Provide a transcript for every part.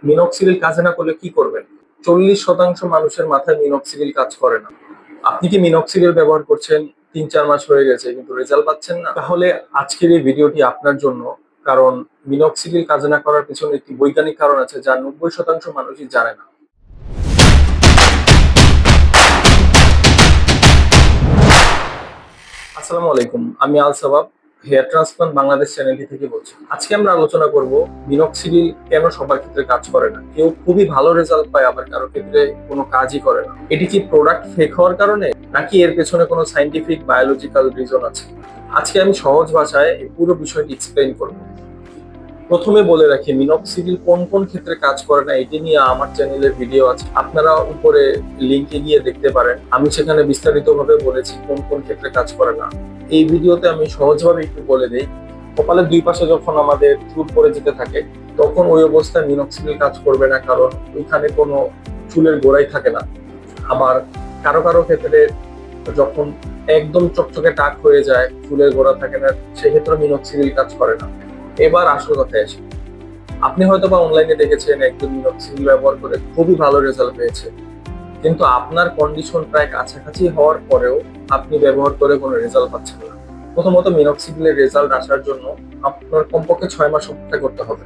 Minoxidil কাজে না করলে কি করবেন? 40% মানুষের মাথায় মিনক্সিডিল কাজ করে না। আপনি কি মিনক্সিডিল ব্যবহার করছেন, 3-4 মাস হয়ে গেছে কিন্তু রেজাল্ট পাচ্ছেন না? তাহলে আজকের এই ভিডিওটি আপনার জন্য। কারণ মিনক্সিডিল কাজে না করার পিছনে একটি বৈজ্ঞানিক কারণ আছে যা 90% মানুষই জানে না। আসসালামু আলাইকুম, আমি আল সাবাব হেয়ার ট্রান্সপ্লান্ট বাংলাদেশ চ্যানেলটি থেকে বলছি। আজকে আমরা আলোচনা করব মিনক্সিডিল কেন সবার ক্ষেত্রে কাজ করে না। কেউ খুবই ভালো রেজাল্ট পায়, আবার কারো ক্ষেত্রে কোনো কাজই করে না। এটি কি প্রোডাক্ট ফেক হওয়ার কারণে, নাকি এর পেছনে কোনো সাইন্টিফিক বায়োলজিক্যাল রিজন আছে? আজকে আমি সহজ ভাষায় এই পুরো বিষয়টি এক্সপ্লেইন করব। প্রথমে বলে রাখি, মিনক্সিডিল কোন কোন ক্ষেত্রে কাজ করে না এটি নিয়ে আমার চ্যানেলের ভিডিও আছে, আপনারা উপরে লিংকে গিয়ে দেখতে পারেন। আমি সেখানে বিস্তারিতভাবে বলেছি কোন কোন ক্ষেত্রে কাজ করে না। এই ভিডিওতে আমি সহজভাবে একটু বলে দিই। কপালের দুই পাশে যখন আমাদের চুল পড়ে যেতে থাকে, তখন ওই অবস্থায় মিনক্সিডিল কাজ করবে না, কারণ ওইখানে কোনো চুলের গোড়াই থাকে না। আবার কারো কারো ক্ষেত্রে যখন একদম চকচকে টাক হয়ে যায়, চুলের গোড়া থাকে না, সেক্ষেত্রে মিনক্সিডিল কাজ করে না। এবার আসল কথায় আসি। আপনি হয়তো বা অনলাইনে দেখেছেন একজন মিনক্সিডিল ব্যবহার করে খুবই ভালো রেজাল্ট পেয়েছে, কিন্তু আপনার কন্ডিশন প্রায় কাছাকাছি হওয়ার পরেও আপনি ব্যবহার করে কোনো রেজাল্ট পাচ্ছেন না। প্রথমত, মিনক্সিডিলের রেজাল্ট আসার জন্য আপনার কমপক্ষে 6 মাস অপেক্ষা করতে হবে।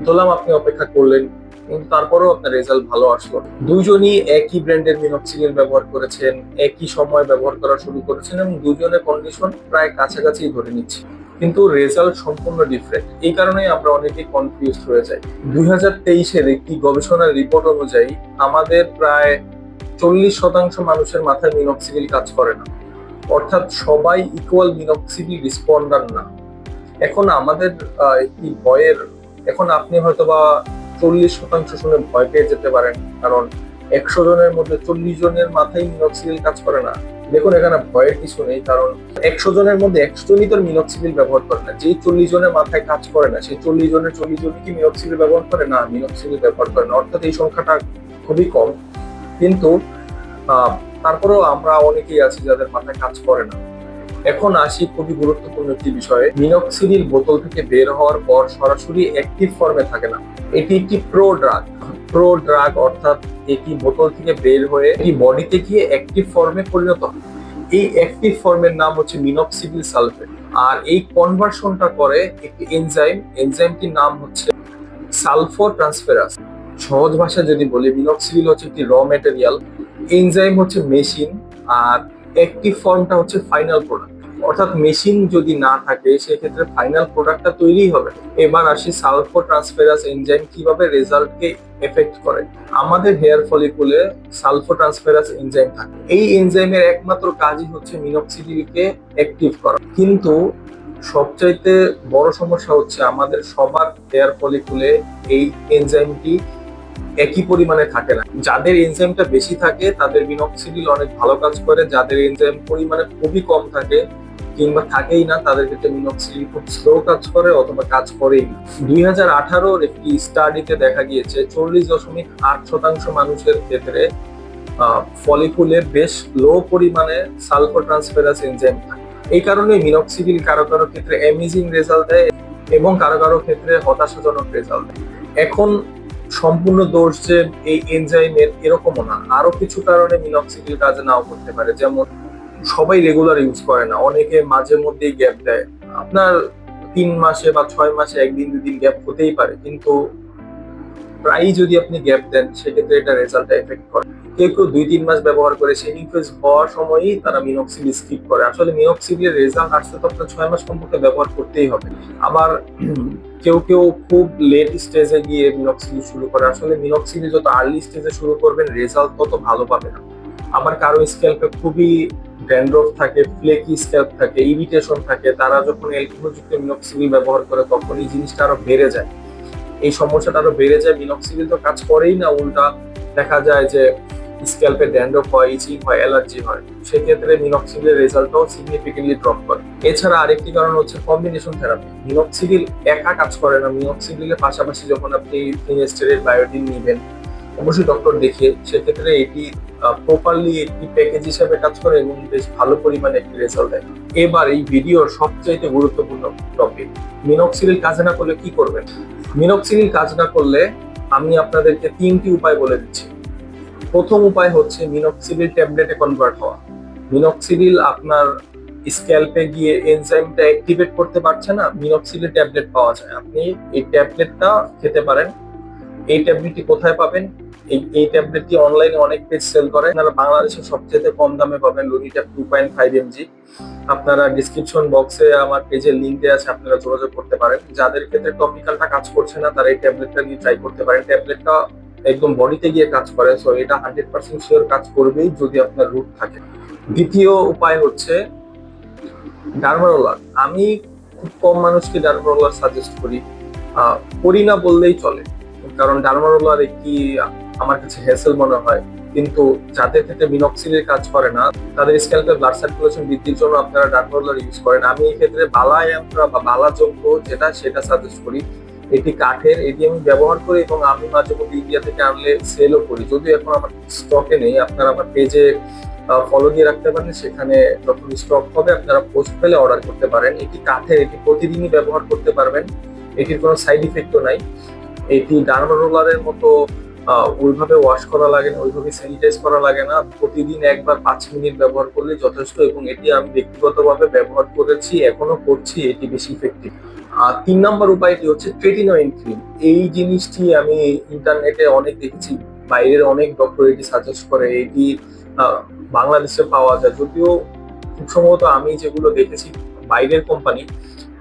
ধরলাম আপনি অপেক্ষা করলেন, কিন্তু তারপরেও আপনার রেজাল্ট ভালো আসলো। দুইজনই একই ব্র্যান্ডের মিনক্সিডিল ব্যবহার করেছেন, একই সময় ব্যবহার করা শুরু করেছেন এবং দুজনের কন্ডিশন প্রায় কাছাকাছি ধরে নিচ্ছে, কিন্তু রেজাল্ট সম্পূর্ণ ডিফারেন্ট। এই কারণেই আমরা অনেকেই কনফিউজড হয়ে যাই। 2023-এর একটি গবেষণার রিপোর্ট অনুযায়ী আমাদের প্রায় 40% মানুষের মাথায় মিনক্সিডিল কাজ করে না। অর্থাৎ সবাই ইকুয়াল মিনক্সিডিল রেসপন্ডার না। এখন আমাদের একটি ভয়ের, এখন আপনি হয়তো বা 40% শুনে ভয় পেয়ে যেতে পারেন, কারণ 100 জনের মধ্যে 40 জনের মাথায় মিনক্সিডিল কাজ করে না। দেখুন, এখানে ভয়ের কিছু নেই, কারণ 100 জনের মধ্যে 100 জনই তো মিনক্সিডিল ব্যবহার করে না। যেই 40 জনের মাথায় কাজ করে না, সেই 40 জনের 40 জনই কি মিনক্সিডিল ব্যবহার করে না? মিনক্সিডিল ব্যবহার করে না। অর্থাৎ এই সংখ্যাটা খুবই কম। কিন্তু তারপরেও আমরা অনেকেই আছি যাদের মাথায় কাজ করে না। এখন আসি খুবই গুরুত্বপূর্ণ একটি বিষয়ে। মিনক্সিডিল বোতল থেকে বের হওয়ার পর সরাসরি অ্যাক্টিভ ফর্মে থাকে না। এটি একটি প্রো ড্রাগ, অর্থাৎ এটি বোতল থেকে বের হয়ে এটি বডিতে গিয়ে অ্যাক্টিভ ফর্মে পরিণত হয়। এই অ্যাক্টিভ ফর্মের নাম হচ্ছে মিনক্সিডিল সালফেট। আর এই কনভার্সনটা করে একটি এনজাইমটির নাম হচ্ছে সালফোট্রান্সফেরাস। সহজ ভাষায় যদি বলি, মিনক্সিডিল হচ্ছে একটি র ম্যাটেরিয়াল, এনজাইম হচ্ছে মেশিন, আর অ্যাক্টিভ ফর্মটা হচ্ছে ফাইনাল প্রোডাক্ট। অর্থাৎ মেশিন যদি না থাকে, সেক্ষেত্রে ফাইনাল প্রোডাক্টটা তৈরি হবে। এবার আসি সালফোট্রান্সফেরাস এনজাইম কিভাবে রেজাল্টকে এফেক্ট করে। আমাদের হেয়ার ফলিকুলে সালফোট্রান্সফেরাস এনজাইম থাকে। এই এনজাইমের একমাত্র কাজই হচ্ছে মিনক্সিডিলকে অ্যাক্টিভ করা। কিন্তু সবচাইতে বড় সমস্যা হচ্ছে আমাদের সবার হেয়ার ফলিকুলে এই এনজাইমটি একই পরিমাণে থাকে না। যাদের এনজাইমটা বেশি থাকে তাদের মিনক্সিডিল অনেক ভালো কাজ করে, যাদের এনজাইম পরিমাণে খুবই কম থাকে কিংবা থাকেই না, তাদের ক্ষেত্রে মিনক্সিডিল খুব স্লো কাজ করে অথবা কাজ করেই না। 2018-র একটি স্টাডিতে দেখা গিয়েছে 40.8% মানুষের ক্ষেত্রে ফলিকুলে বেশ লো পরিমাণে সালফোট্রান্সফেরাস এনজাইম থাকে। এই কারণে মিনক্সিডিল কারো কারো ক্ষেত্রে অ্যামেজিং রেজাল্ট দেয় এবং কারো কারো ক্ষেত্রে হতাশাজনক রেজাল্ট দেয়। এখন সম্পূর্ণ দোষ যে এই এনজাইমের এরকমও না, আরো কিছু কারণে মিনক্সিডিল কাজে নাও করতে পারে। যেমন সবাই রেগুলার ইউজ করে না, অনেকে মাঝে মধ্যেই গ্যাপ দেয়। আপনার 3 মাসে বা 6 মাসে 1-2 দিন গ্যাপ হতেই পারে, কিন্তু প্রায়ই যদি আপনি গ্যাপ দেন, সেক্ষেত্রে এটা রেজাল্টটা এফেক্ট করে। কেউ কেউ 2-3 মাস ব্যবহার করে শেডিং ফেজ হওয়ার সময়ই তারা মিনক্সিডিল স্কিপ করে। আসলে মিনক্সিডিলের রেজাল্ট আসতে তো আপনার 6 মাস কমপক্ষে ব্যবহার করতেই হবে। আবার কেউ কেউ খুব লেট স্টেজে গিয়ে মিনক্সিডিল শুরু করে। আসলে মিনক্সিডিল যত আর্লি স্টেজে শুরু করবেন, রেজাল্ট তত ভালো পাবে না। আবার কারো স্ক্যাল্পে খুবই ড্যান্ড্রফ থাকে, ফ্লেকি স্ক্যাল্প থাকে, ইরিটেশন থাকে, তারা যখন অ্যালকোহলযুক্ত মিনক্সিডিল ব্যবহার করে তখন এই জিনিসটা আরো বেড়ে যায়। এই সমস্যাটা আরো বেড়ে যায়। মিনক্সিডিল তো কাজ করেই না, উল্টা দেখা যায় যে স্ক্যাল্পে ড্যান্ড্রফ হয়, ইচিং হয়, অ্যালার্জি হয়। সেক্ষেত্রে মিনক্সিডিলের রেজাল্টটাও সিগনিফিকেন্টলি ড্রপ করে। এছাড়া আরেকটি কারণ হচ্ছে কম্বিনেশন থেরাপি। মিনক্সিডিল একা কাজ করে না, মিনক্সিডিলের পাশাপাশি যখন আপনি ফিনেস্টেরেট, বায়োটিন নেবেন, অবশ্যই ডক্টর দেখিয়ে, সেক্ষেত্রে এটি প্রপারলি একটি প্যাকেজ হিসেবে কাজ করে এবং বেশ ভালো পরিমাণে একটি রেজাল্ট দেয়। এবার এই ভিডিওর সবচাইতে গুরুত্বপূর্ণ টপিক, মিনক্সিডিল কাজ না করলে কি করবেন। মিনক্সিডিল কাজ না করলে আমি আপনাদেরকে 3টি উপায় বলে দিচ্ছি। প্রথম উপায় হচ্ছে মিনক্সিডিল ট্যাবলেটে কনভার্ট হওয়া। মিনক্সিডিল আপনার স্ক্যাল্পে গিয়ে এনজাইমটা অ্যাক্টিভেট করতে পারছে না, মিনক্সিডিল ট্যাবলেট পাওয়া যায়, আপনি এই ট্যাবলেটটা খেতে পারেন। এই ট্যাবলেটটি কোথায় পাবেন? এই ট্যাবলেটটি অনলাইনে অনেক পেজ সেল করে, আপনারা বাংলাদেশের সবচেয়ে কম দামে পাবেন লুনিট্যাব 2.5 mg। আপনারা ডিসক্রিপশন বক্সে আমার পেজের লিংক দেওয়া আছে, আপনারা যোগাযোগ করতে পারেন। যাদের ক্ষেত্রে টপিক্যালটা কাজ করছে না তারা এই ট্যাবলেটটা নিয়ে ট্রাই করতে পারেন। ট্যাবলেটটা একদম বডিতে গিয়ে কাজ করে, সো এটা 100% শিওর কাজ করবেই যদি আপনার রুট থাকে। দ্বিতীয় উপায় হচ্ছে ডার্মারোলার। আমি খুব কম মানুষকে ডার্মারোলার সাজেস্ট করি না বললেই চলে, কারণ ডার্মারোলার একটি আমার কাছে হ্যাসেল মনে হয়। কিন্তু যাদের ক্ষেত্রে মিনক্সিডিল কাজ করে না, তাদের স্ক্যাল্পে ব্লাড সার্কুলেশন বৃদ্ধির জন্য আপনারা ডার্মারোলার ইউজ করেন। আমি এই ক্ষেত্রে বালা অ্যাম্প্রা বা বালা যোগ্য সেটা সাজেস্ট করি। এটি কাঠের, এটি আমি ব্যবহার করি এবং আমি মাঝে মধ্যে ইন্ডিয়া থেকে আনলে সেলও করি। যদিও এখন আমার স্টকে নেই, আপনারা আমার পেজে ফলো দিয়ে রাখতে পারেন, সেখানে যখন স্টক হবে আপনারা পোস্ট পেলে অর্ডার করতে পারেন। এটি কাঠের, এটি প্রতিদিনই ব্যবহার করতে পারবেন, এটির কোনো সাইড ইফেক্টও নাই। এটি ডার্মারোলারের মতো ওইভাবে ওয়াশ করা লাগে না, ওইভাবে স্যানিটাইজ করা লাগে না। প্রতিদিন একবার 5 মিনিট ব্যবহার করলে যথেষ্ট, এবং এটি আমি ব্যক্তিগতভাবে ব্যবহার করেছি, এখনো করছি, এটি বেশি ইফেক্টিভ। 3 নম্বর উপায়টি হচ্ছে ট্রেটিনয়েড ক্রিম। এই জিনিসটি আমি ইন্টারনেটে অনেক দেখেছি, বাইরের অনেক ডক্টর এটি সাজেস্ট করে। এটি বাংলাদেশে পাওয়া যায়, যদিও খুব সম্ভবত আমি যেগুলো দেখেছি বাইরের কোম্পানি।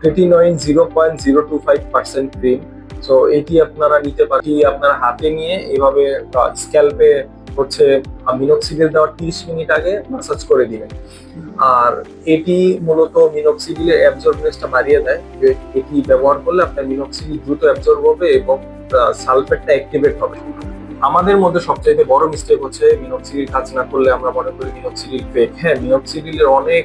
ট্রেটিনয়েড 0.025% ক্রিম। সো এটি আপনারা নিতে পারেন, আপনারা হাতে নিয়ে এভাবে স্ক্যাল্পে হচ্ছে মিনক্সিডিল দেওয়ার 30 মিনিট আগে ম্যাসাজ করে দিবেন। আর এটি মূলত মিনক্সিডিলের অ্যাবজর্বনেসটা বাড়িয়ে দেয়। এটি ব্যবহার করলে আপনার মিনক্সিডিল দ্রুত অ্যাবজর্ব হবে এবং সালফেটটা অ্যাক্টিভেট হবে। আমাদের মধ্যে সবচাইতে বড় মিস্টেক হচ্ছে মিনক্সিডিল কাজ না করলে আমরা মনে করি মিনক্সিডিল ফেক। হ্যাঁ, মিনক্সিডিলের অনেক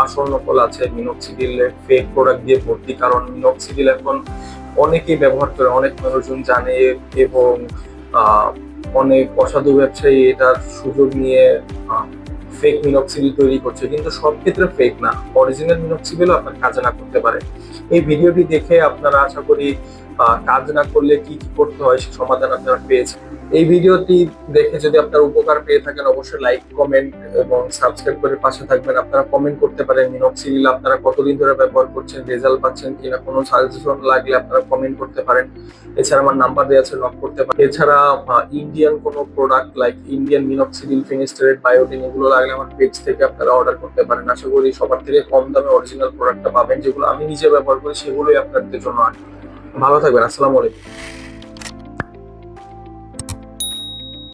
আসল নকল আছে, মিনক্সিডিলের ফেক প্রোডাক্ট দিয়ে ভর্তি, কারণ মিনক্সিডিল এখন অনেকেই ব্যবহার করে, অনেক মানুষজন জানে এবং অনেক অসাধু ব্যবসায়ী এটার সুযোগ নিয়ে ফেক মিনক্সিডিল তৈরি করছে। কিন্তু সব ক্ষেত্রে ফেক না, অরিজিনাল মিনক্সিডিলও আপনার কাজে না করতে পারে। এই ভিডিওটি দেখে আপনারা আশা করি কাজ না করলে কি কি করতে হয় সে সমাধান আপনারা পেয়েছেন। এই ভিডিওটি দেখে যদি আপনারা উপকার পেয়ে থাকেন অবশ্যই লাইক, কমেন্ট এবং সাবস্ক্রাইব করে পাশে থাকবেন। আপনারা কমেন্ট করতে পারেন মিনক্সিডিল আপনারা কতদিন ধরে ব্যবহার করছেন, রেজাল্ট পাচ্ছেন কিনা, কোনো সাজেশন লাগলে আপনারা কমেন্ট করতে পারেন। এছাড়া আমার নাম্বার দেওয়া আছে, নক করতে পারেন। এছাড়া ইন্ডিয়ান কোনো product like Indian minoxidil, finasteride, biotin এগুলো লাগলে আমার পেজ থেকে আপনারা অর্ডার করতে পারেন। আশা করি সবার থেকে কম দামে অরিজিনাল প্রোডাক্টটা পাবেন, যেগুলো আমি নিজে ব্যবহার করি সেগুলোই আপনাদের জন্য। ভালো থাকবেন, আসসালামু আলাইকুম।